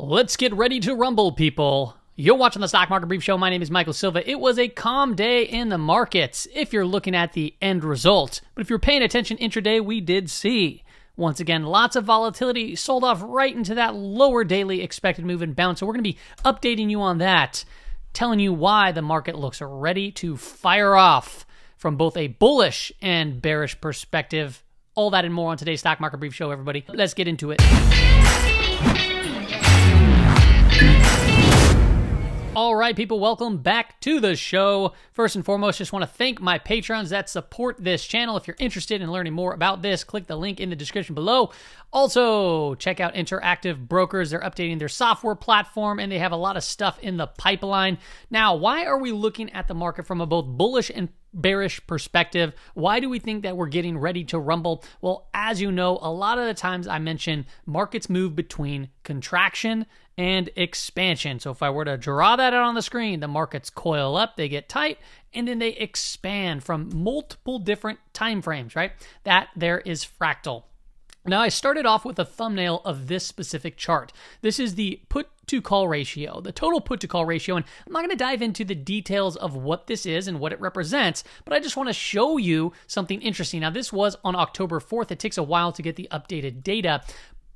Let's get ready to rumble, people. You're watching the Stock Market Brief Show. My name is Michael Silva. It was a calm day in the markets if you're looking at the end result. But if you're paying attention intraday, we did see, once again, lots of volatility, sold off right into that lower daily expected move and bounce. So we're going to be updating you on that, telling you why the market looks ready to fire off from both a bullish and bearish perspective. All that and more on today's Stock Market Brief Show, everybody. Let's get into it. All right, people, welcome back to the show. First and foremost, just want to thank my patrons that support this channel. If you're interested in learning more about this, click the link in the description below. Also, check out Interactive Brokers. They're updating their software platform, and they have a lot of stuff in the pipeline. Now, why are we looking at the market from a both bullish and bearish perspective? Why do we think that we're getting ready to rumble? Well, as you know, a lot of the times I mention markets move between contraction and expansion. So if I were to draw that out on the screen, the markets coil up, they get tight, and then they expand from multiple different time frames, right? That there is fractal. Now, I started off with a thumbnail of this specific chart. This is the put-to-call ratio, the total put-to-call ratio, and I'm not going to dive into the details of what this is and what it represents, but I just want to show you something interesting. Now, this was on October 4th. It takes a while to get the updated data,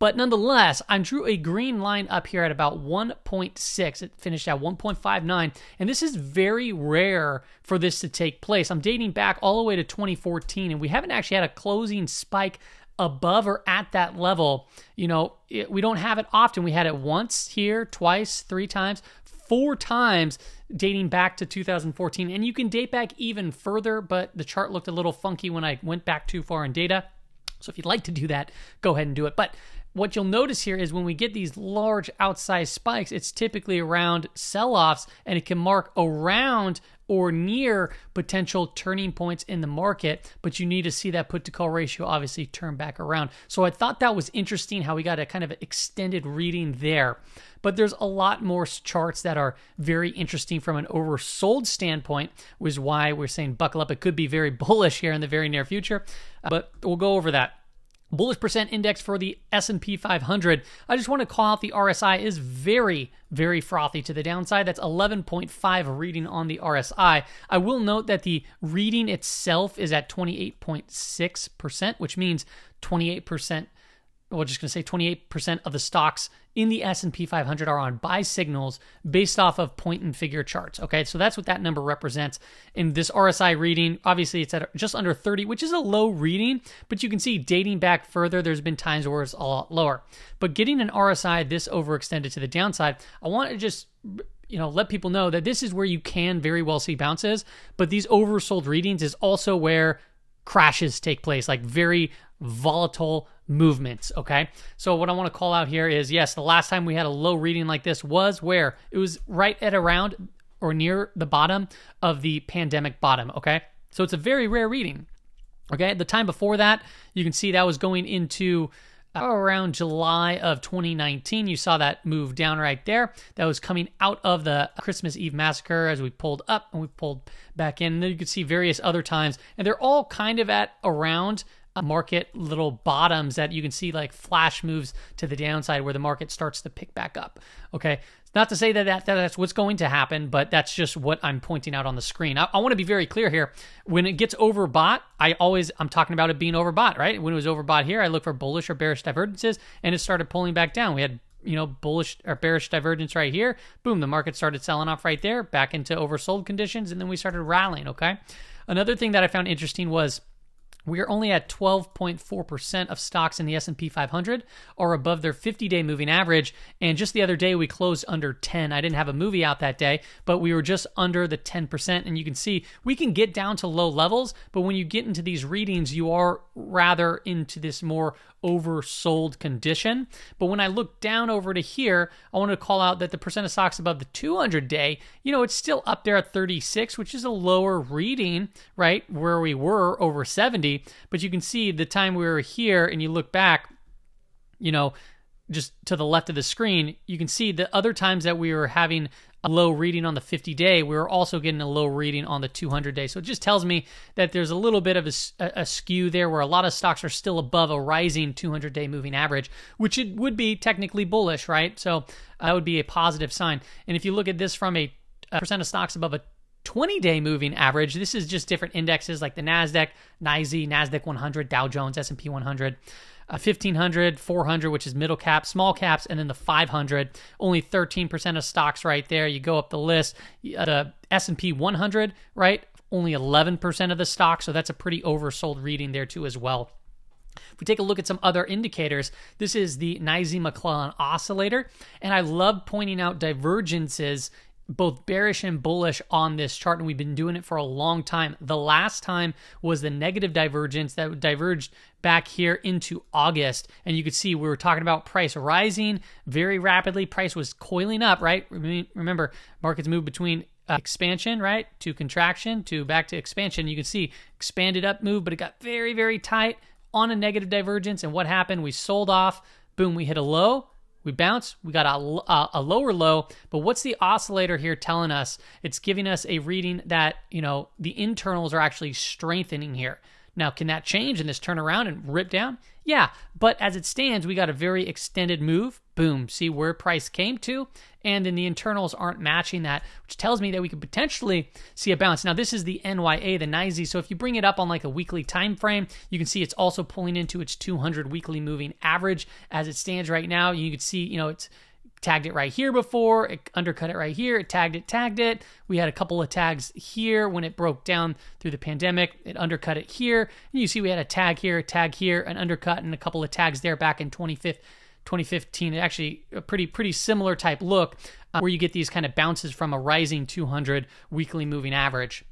but nonetheless, I drew a green line up here at about 1.6. It finished at 1.59, and this is very rare for this to take place. I'm dating back all the way to 2014, and we haven't actually had a closing spike above or at that level. You know, we don't have it often. We had it once here, twice, 3 times, 4 times dating back to 2014. And you can date back even further, but the chart looked a little funky when I went back too far in data. So if you'd like to do that, go ahead and do it. But what you'll notice here is when we get these large outsized spikes, it's typically around sell-offs, and it can mark around or near potential turning points in the market, but you need to see that put-to-call ratio obviously turn back around. So I thought that was interesting how we got a kind of extended reading there. But there's a lot more charts that are very interesting from an oversold standpoint, which is why we're saying buckle up. It could be very bullish here in the very near future, but we'll go over that. Bullish percent index for the S&P 500. I just want to call out the RSI is very, very frothy to the downside. That's 11.5 reading on the RSI. I will note that the reading itself is at 28.6%, which means 28%. We're just going to say 28% of the stocks in the S&P 500 are on buy signals based off of point and figure charts. Okay, so that's what that number represents. In this RSI reading, obviously it's at just under 30, which is a low reading, but you can see dating back further, there's been times where it's a lot lower. But getting an RSI this overextended to the downside, I want to just let people know that this is where you can very well see bounces, but these oversold readings is also where crashes take place, like very volatile movements, okay? So what I want to call out here is, yes, the last time we had a low reading like this was where it was right at around or near the bottom of the pandemic bottom, okay? So it's a very rare reading, okay? The time before that, you can see that was going into around July of 2019. You saw that move down right there. That was coming out of the Christmas Eve massacre as we pulled up and we pulled back in. And then you could see various other times, and they're all kind of at around market little bottoms that you can see like flash moves to the downside where the market starts to pick back up. Okay, it's not to say that that's what's going to happen, but that's just what I'm pointing out on the screen. I want to be very clear here. When it gets overbought, I'm talking about it being overbought, right? When it was overbought here, I look for bullish or bearish divergences, and it started pulling back down. We had bullish or bearish divergence right here. Boom, the market started selling off right there, back into oversold conditions, and then we started rallying, okay? Another thing that I found interesting was we are only at 12.4% of stocks in the S&P 500 are above their 50-day moving average. And just the other day, we closed under 10. I didn't have a movie out that day, but we were just under the 10%. And you can see we can get down to low levels, but when you get into these readings, you are rather into this more oversold condition. But when I look down over to here, I want to call out that the percent of stocks above the 200-day, it's still up there at 36, which is a lower reading, right, where we were over 70. But you can see the time we were here and you look back, just to the left of the screen, you can see the other times that we were having a low reading on the 50-day, we were also getting a low reading on the 200-day. So it just tells me that there's a little bit of a skew there where a lot of stocks are still above a rising 200-day moving average, which it would be technically bullish, right? So that would be a positive sign. And if you look at this from a percent of stocks above a 20-day moving average, this is just different indexes like the NASDAQ, NYSE, NASDAQ 100, Dow Jones, S&P 100. 1500, 400, which is middle cap, small caps, and then the 500. Only 13% of stocks right there. You go up the list, the S&P 100, right? Only 11% of the stock, so that's a pretty oversold reading there too as well. If we take a look at some other indicators, this is the NYSE McClellan oscillator, and I love pointing out divergences both bearish and bullish on this chart, and we've been doing it for a long time. The last time was the negative divergence that diverged back here into August, and you could see we were talking about price rising very rapidly. Price was coiling up, right? Remember, markets move between expansion, right, to contraction, to back to expansion. You can see expanded up move, but it got very, very tight on a negative divergence, and what happened? We sold off, boom, we hit a low, we bounce, we got a lower low, but what's the oscillator here telling us? It's giving us a reading that, you know, the internals are actually strengthening here. Now, can that change and this turn around and rip down? Yeah, but as it stands, we got a very extended move. Boom, see where price came to, and then the internals aren't matching that, which tells me that we could potentially see a bounce. Now, this is the NYA, the NYSE, so if you bring it up on like a weekly time frame, you can see it's also pulling into its 200 weekly moving average as it stands right now. You can see, you know, it's tagged it right here before, it undercut it right here, it tagged it. We had a couple of tags here when it broke down through the pandemic, it undercut it here. And you see we had a tag here, an undercut, and a couple of tags there back in 2015. Actually a pretty similar type look where you get these kind of bounces from a rising 200 weekly moving average.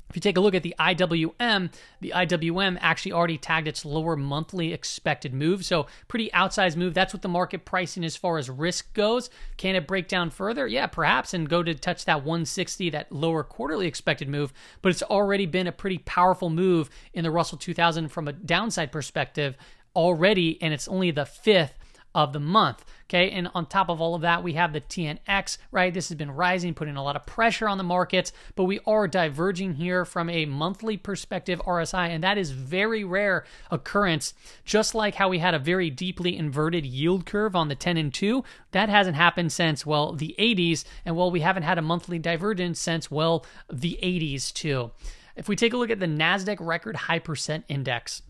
If you take a look at the IWM actually already tagged its lower monthly expected move. So pretty outsized move. That's what the market pricing as far as risk goes. Can it break down further? Yeah, perhaps, and go to touch that 160, that lower quarterly expected move. But it's already been a pretty powerful move in the Russell 2000 from a downside perspective already, and it's only the 5th of the month, okay? And on top of all of that, we have the TNX, right? This has been rising, putting a lot of pressure on the markets, but we are diverging here from a monthly perspective RSI, and that is very rare occurrence. Just like how we had a very deeply inverted yield curve on the 10 and 2, that hasn't happened since, well, the 80s, and well, we haven't had a monthly divergence since, well, the 80s too. If we take a look at the NASDAQ record high percent index,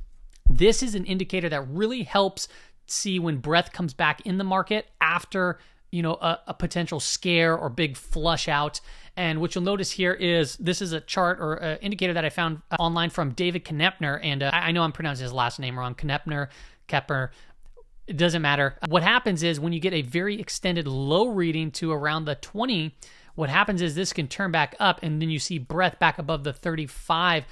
this is an indicator that really helps see when breath comes back in the market after, you know, a potential scare or big flush out. And what you'll notice here is this is a chart or an indicator that I found online from David Knepner, and I know I'm pronouncing his last name wrong, Kepner. It doesn't matter. What happens is when you get a very extended low reading to around the 20, what happens is this can turn back up, and then you see breath back above the 35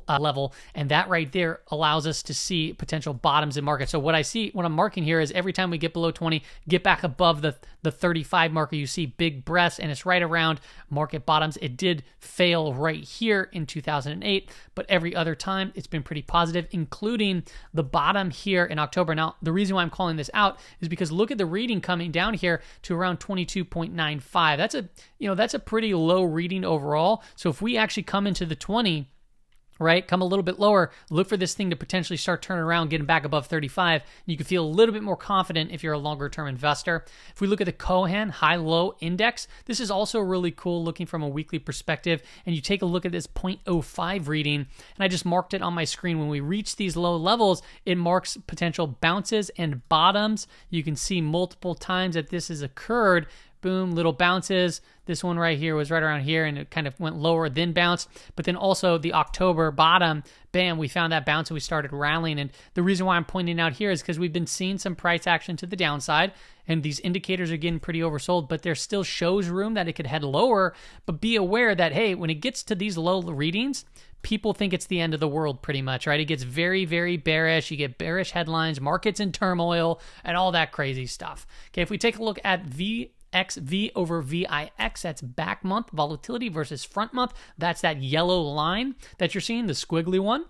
level, and that right there allows us to see potential bottoms in market. So what I'm marking here is every time we get below 20, get back above the 35 marker, you see big breaths, and it's right around market bottoms. It did fail right here in 2008, but every other time it's been pretty positive, including the bottom here in October. Now, the reason why I'm calling this out is because look at the reading coming down here to around 22.95. That's a pretty low reading overall. So if we actually come into the 20, right, come a little bit lower, look for this thing to potentially start turning around, getting back above 35. You can feel a little bit more confident if you're a longer term investor. If we look at the Cohan high-low index, this is also really cool looking from a weekly perspective. And you take a look at this 0.05 reading, and I just marked it on my screen. When we reach these low levels, it marks potential bounces and bottoms. You can see multiple times that this has occurred. Boom, little bounces. This one right here was right around here, and it kind of went lower, then bounced. But then also the October bottom, bam, we found that bounce and we started rallying. And the reason why I'm pointing out here is because we've been seeing some price action to the downside, and these indicators are getting pretty oversold, but there still shows room that it could head lower. But be aware that, hey, when it gets to these low readings, people think it's the end of the world pretty much, right? It gets very, very bearish. You get bearish headlines, markets in turmoil, and all that crazy stuff. Okay, if we take a look at XV over VIX, that's back month volatility versus front month. That's that yellow line that you're seeing, the squiggly one.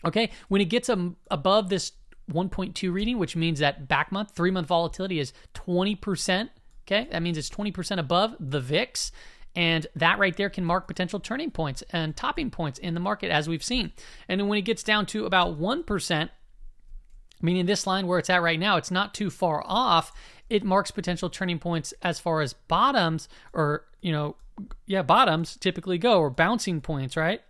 Okay, when it gets above this 1.2 reading, which means that back month, 3-month volatility is 20%. Okay, that means it's 20% above the VIX. And that right there can mark potential turning points and topping points in the market, as we've seen. And then when it gets down to about 1%, meaning this line where it's at right now, it's not too far off, it marks potential turning points as far as bottoms, or, bottoms typically go, or bouncing points, right?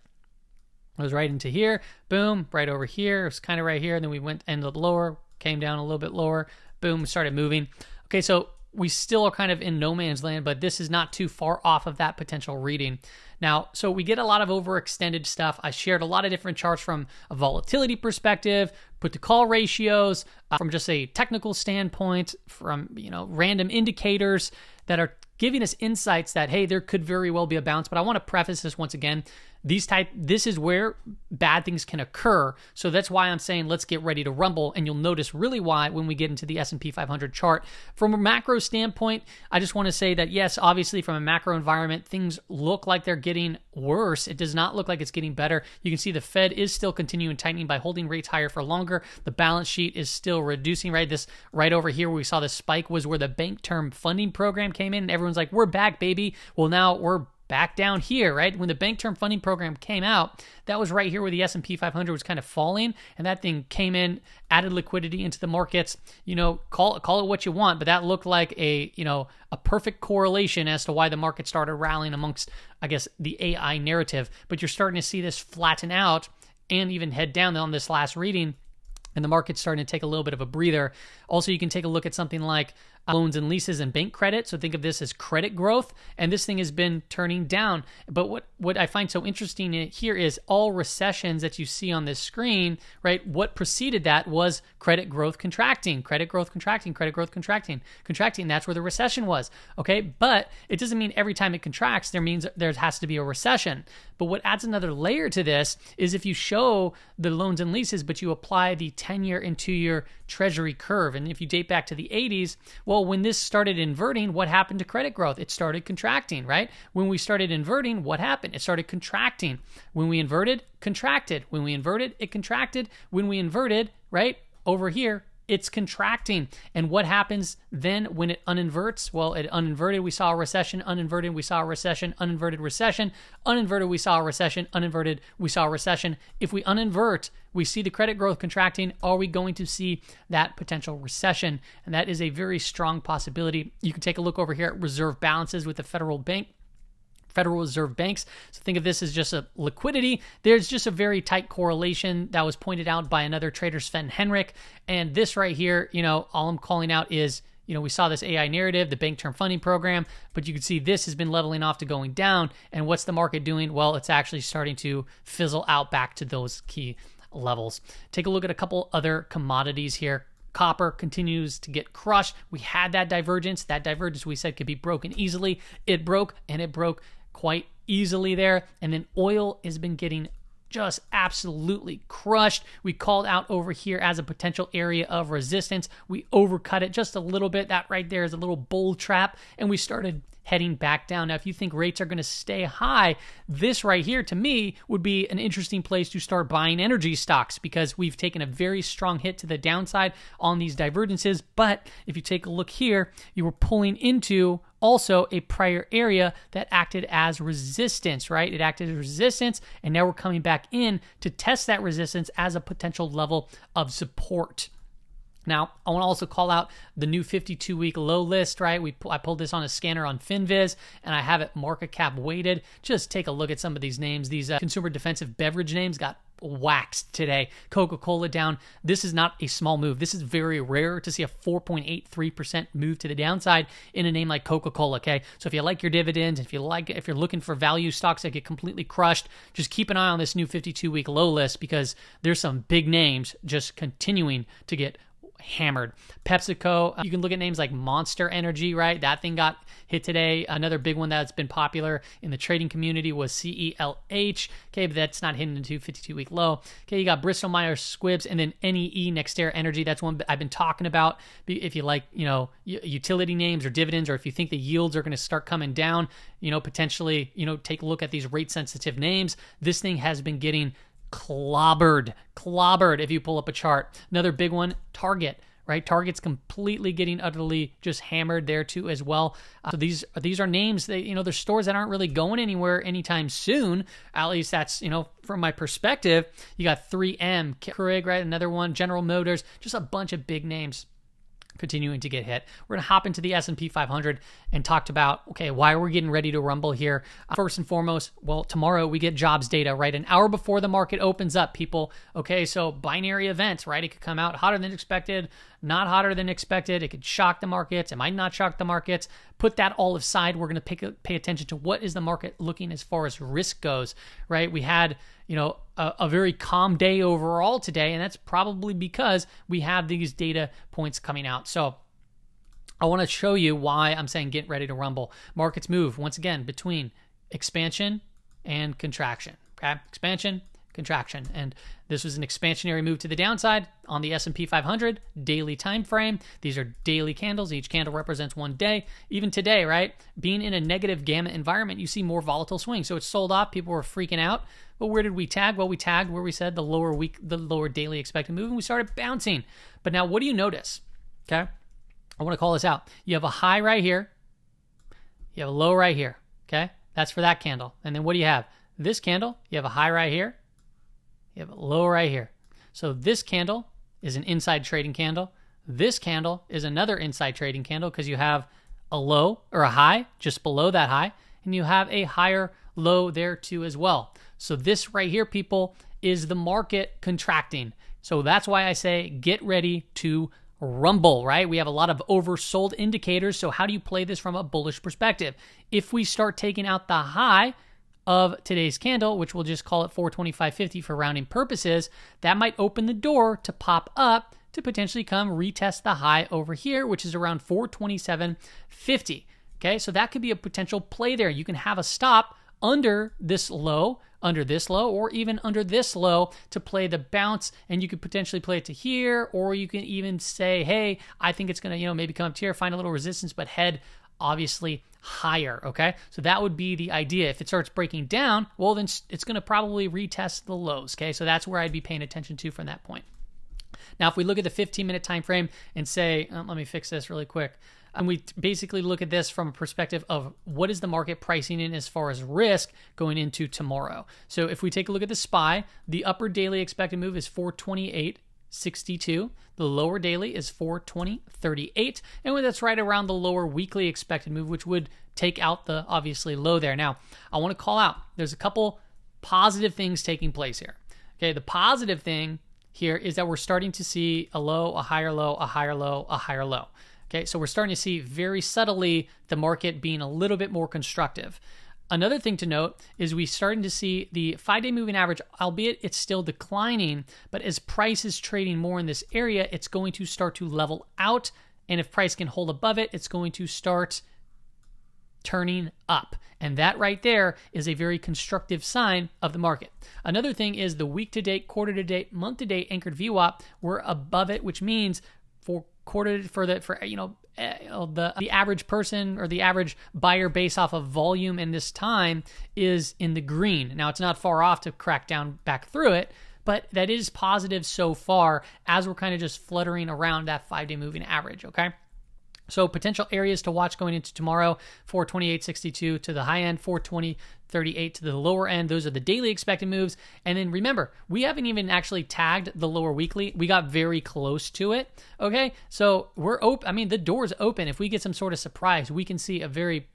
It was right into here, boom, right over here. It was kind of right here, and then we ended up lower, came down a little bit lower, boom, started moving. Okay, so we still are kind of in no man's land, but this is not too far off of that potential reading. Now, so we get a lot of overextended stuff. I shared a lot of different charts from a volatility perspective, put to call ratios, from just a technical standpoint, from, random indicators that are giving us insights that, hey, there could very well be a bounce. But I want to preface this once again. This is where bad things can occur. So that's why I'm saying let's get ready to rumble. And you'll notice really why when we get into the S&P 500 chart. From a macro standpoint, I just want to say that, yes, obviously from a macro environment, things look like they're getting worse. It does not look like it's getting better. You can see the Fed is still continuing tightening by holding rates higher for longer. The balance sheet is still reducing, right? This right over here where we saw the spike was where the bank term funding program came in. And everyone's like, we're back, baby. Well, now we're back down here, right? When the bank term funding program came out, that was right here where the S&P 500 was kind of falling, and that thing came in, added liquidity into the markets. Call it what you want, but that looked like a perfect correlation as to why the market started rallying amongst, I guess, the AI narrative. But you're starting to see this flatten out and even head down on this last reading, and the market's starting to take a little bit of a breather. Also, you can take a look at something like loans and leases and bank credit. So think of this as credit growth, and this thing has been turning down. But what I find so interesting here is all recessions that you see on this screen, right? What preceded that was credit growth contracting, credit growth contracting, credit growth contracting. That's where the recession was, okay? But it doesn't mean every time it contracts, there has to be a recession. But what adds another layer to this is if you show the loans and leases, but you apply the 10-year and 2-year treasury curve. And if you date back to the 80s, well, when this started inverting, what happened to credit growth? It started contracting, right? When we started inverting, what happened? It started contracting. When we inverted, contracted. When we inverted, it contracted. When we inverted, right, over here, it's contracting. And what happens then when it uninverts? Well, it uninverted, we saw a recession, uninverted, we saw a recession, uninverted recession, uninverted, we saw a recession, uninverted, we saw a recession. If we uninvert, we see the credit growth contracting. Are we going to see that potential recession? And that is a very strong possibility. You can take a look over here at reserve balances with the Federal Reserve banks. So think of this as just a liquidity. There's just a very tight correlation that was pointed out by another trader, Sven Henrik. And this right here, all I'm calling out is, we saw this AI narrative, the bank term funding program, but you can see this has been leveling off to going down. And what's the market doing? Well, it's actually starting to fizzle out back to those key levels. Take a look at a couple other commodities here. Copper continues to get crushed. We had that divergence. That divergence we said could be broken easily. It broke, and it broke quite easily there. And then oil has been getting just absolutely crushed. We called out over here as a potential area of resistance. We overcut it just a little bit. That right there is a little bull trap, and we started heading back down. Now, if you think rates are going to stay high, this right here to me would be an interesting place to start buying energy stocks, because we've taken a very strong hit to the downside on these divergences. But if you take a look here, you were pulling into also a prior area that acted as resistance, right? It acted as resistance, and now we're coming back in to test that resistance as a potential level of support. Now, I want to also call out the new 52-week low list, right? I pulled this on a scanner on FinViz, and I have it market cap weighted. Just take a look at some of these names. These consumer defensive beverage names got waxed today. Coca-Cola down. This is not a small move. This is very rare to see a 4.83% move to the downside in a name like Coca-Cola, okay? So if you like your dividends, if you're looking for value stocks that get completely crushed, just keep an eye on this new 52-week low list, because there's some big names just continuing to get hammered. PepsiCo, you can look at names like Monster Energy, right? That thing got hit today. Another big one that's been popular in the trading community was CELH. Okay, but that's not hitting into 52-week low. Okay, you got Bristol Myers Squibb, and then NEE, NextEra Energy. That's one I've been talking about. If you like, utility names or dividends, or if you think the yields are going to start coming down, potentially, take a look at these rate sensitive names. This thing has been getting clobbered if you pull up a chart. Another big one, Target, right? Target's completely getting utterly just hammered there too as well. So these are names that, you know, they're stores that aren't really going anywhere anytime soon. At least that's, you know, from my perspective. You got 3M, Keurig, right? Another one, General Motors, just a bunch of big names continuing to get hit. We're going to hop into the S&P 500 and talked about, okay, why are we getting ready to rumble here? First and foremost, well, tomorrow we get jobs data, right? An hour before the market opens up, people. Okay, so binary events, right? It could come out hotter than expected, not hotter than expected. It could shock the markets. It might not shock the markets. Put that all aside. We're going to pay attention to what is the market looking as far as risk goes, right? We had, you know, a very calm day overall today, and that's probably because we have these data points coming out. So I want to show you why I'm saying get ready to rumble. Markets move, once again, between expansion and contraction, okay? Expansion, contraction. And this was an expansionary move to the downside on the S&P 500 daily time frame. These are daily candles. Each candle represents one day. Even today, right? Being in a negative gamma environment, you see more volatile swings. So it sold off. People were freaking out. But where did we tag? Well, we tagged where we said the lower daily expected move, and we started bouncing. But now what do you notice? Okay? I want to call this out. You have a high right here. You have a low right here. Okay? That's for that candle. And then what do you have? This candle, you have a high right here. You have a low right here. So this candle is an inside trading candle. This candle is another inside trading candle because you have a low or a high just below that high, and you have a higher low there too as well. So this right here, people, is the market contracting. So that's why I say get ready to rumble, right? We have a lot of oversold indicators. So how do you play this from a bullish perspective? If we start taking out the high of today's candle, which we'll just call it 425.50 for rounding purposes, that might open the door to pop up to potentially come retest the high over here, which is around 427.50. Okay, so that could be a potential play there. You can have a stop under this low, or even under this low to play the bounce, and you could potentially play it to here, or you can even say, hey, I think it's gonna, maybe come up to here, find a little resistance, but head obviously higher, okay? So that would be the idea. If it starts breaking down, well, then it's gonna probably retest the lows, okay? So that's where I'd be paying attention to from that point. Now, if we look at the 15-minute time frame and say, let me fix this really quick, and we basically look at this from a perspective of what is the market pricing in as far as risk going into tomorrow. So if we take a look at the SPY, the upper daily expected move is 428.62. The lower daily is 420.38. And that's right around the lower weekly expected move, which would take out the obviously low there. Now, I want to call out, there's a couple positive things taking place here. Okay, the positive thing here is that we're starting to see a low, a higher low, a higher low, a higher low. Okay, so we're starting to see very subtly the market being a little bit more constructive. Another thing to note is we're starting to see the 5-day moving average, albeit it's still declining, but as price is trading more in this area, it's going to start to level out. And if price can hold above it, it's going to start turning up. And that right there is a very constructive sign of the market. Another thing is the week to date, quarter to date, month to date anchored VWAP, we're above it, which means the average person or the average buyer based off of volume in this time is in the green. Now, it's not far off to crack down back through it, but that is positive so far as we're kind of just fluttering around that 5-day moving average, okay? So potential areas to watch going into tomorrow, 428.62 to the high end, 420.38 to the lower end. Those are the daily expected moves. And then remember, we haven't even actually tagged the lower weekly. We got very close to it, okay? So we're open. I mean, the door's open. If we get some sort of surprise, we can see a very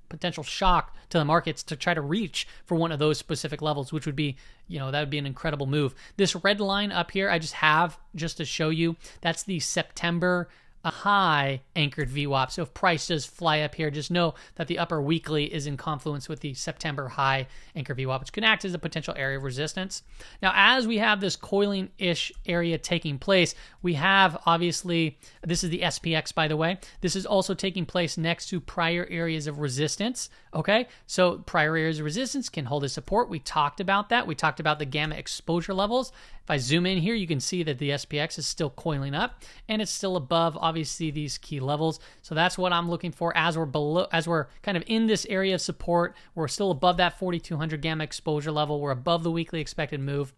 potential shock to the markets to try to reach for one of those specific levels, which would be, that would be an incredible move. This red line up here, I just have just to show you, that's the September high anchored VWAP. So if price does fly up here, just know that the upper weekly is in confluence with the September high anchor VWAP, which can act as a potential area of resistance. Now, as we have this coiling-ish area taking place, we have obviously, this is the SPX, by the way. This is also taking place next to prior areas of resistance, okay? So prior areas of resistance can hold as support. We talked about that. We talked about the gamma exposure levels. If I zoom in here, you can see that the SPX is still coiling up and it's still above obviously these key levels. So that's what I'm looking for as we're kind of in this area of support. We're still above that 4,200 gamma exposure level. We're above the weekly expected move.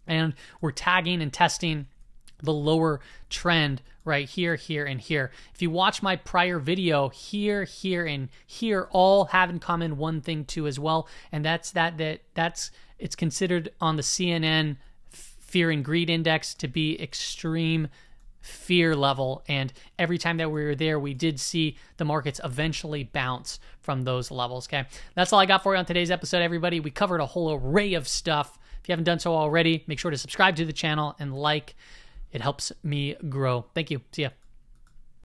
And we're tagging and testing the lower trend right here, here, and here. If you watch my prior video, here, here, and here all have in common one thing too as well, and that's it's considered on the CNN Fear and Greed Index to be extreme fear level, and every time that we were there, we did see the markets eventually bounce from those levels. Okay, that's all I got for you on today's episode, everybody. We covered a whole array of stuff. If you haven't done so already, make sure to subscribe to the channel and like. It helps me grow. Thank you. See ya.